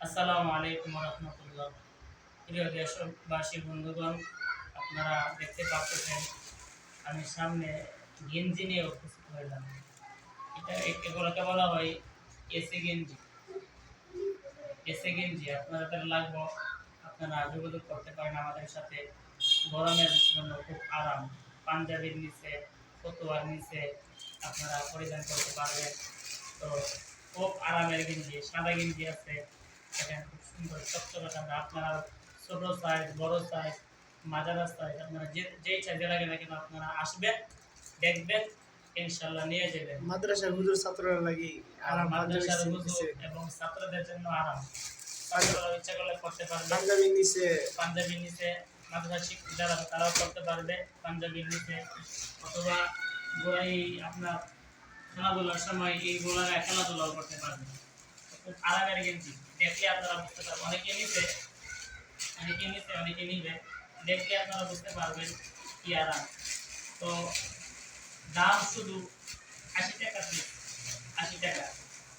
আসসালামু আলাইকুম রহমতুল্লাহ। প্রিয় দেশবাসী বন্ধুগণ, আপনারা দেখতে পাচ্ছেন আমি সামনে গেঞ্জি নিয়ে উপস্থিত হইলাম। এগুলোকে বলা হয় এসি গেঞ্জি। এসি গেঞ্জি আপনাদের লাগবে, আপনারা যোগাযোগ করতে পারেন আমাদের সাথে। গরমের জন্য খুব আরাম, পাঞ্জাবির নিচে, ফতুয়ার নিচে আপনারা পরিধান করতে পারবেন। তো খুব আরামের গেঞ্জি, সাদা গেঞ্জি আছে, দেখেন খুব সুন্দর চকচকে ঠান্ডা। আপনারা ছোট সাইজ, বড় সাইজ, মাঝারা সাইজ, আপনারা যেই সাইজে লাগে না কেন আপনারা আসবেন, দেখবেন, ইনশাল্লাহ নিয়ে যাবেন। মাদ্রাসার হুজুর ছাত্ররা লাগি আরাম, মাদ্রাসার হুজুর এবং ছাত্রদের জন্য আরাম। ছাত্ররা ইচ্ছা করলে করতে পারবে, পাঞ্জাবির নিচে মাদ্রাসা শিক্ষক যারা তারাও করতে পারবে পাঞ্জাবির নিচে, অথবা গোড়াই আপনার খেলাধুলার সময় এই গোলায় খেলাধুলাও করতে পারবে। খুব আরামের গেঞ্জি, দেখলে আপনারা বুঝতে পারবেন। অনেকে নিবে, দেখলে আপনারা বুঝতে পারবেন কি আরাম। তো দাম শুধু ৮০ টাকা পিস, ৮০ টাকা।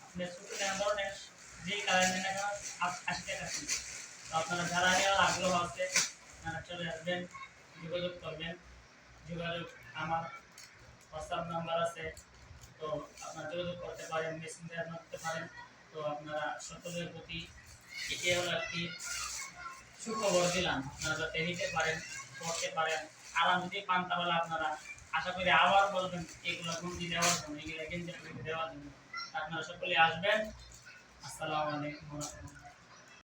আপনি ছোট ধরনের যেই কালার নেন না কেন ৮০ টাকা পিস। তো আপনারা যারা নেওয়ার আগ্রহ আছে আপনারা চলে আসবেন, যোগাযোগ করবেন। যোগাযোগ আমার হোয়াটসঅ্যাপ নাম্বার আছে, তো আপনারা যোগাযোগ করতে পারেন, মেসেঞ্জার করতে পারেন। তো আপনারা সকলের প্রতি এটি হলো একটি সুখবর দিলাম, আপনারা যাতে নিতে পারেন, করতে পারেন। আরাম যদি পান তাহলে আপনারা আশা করি আবার বলবেন এগুলো গঞ্জি দেওয়ার জন্য, এগুলো গেঞ্জি দেওয়ার জন্য। আপনারা সকলে আসবেন। আসসালামু আলাইকুম।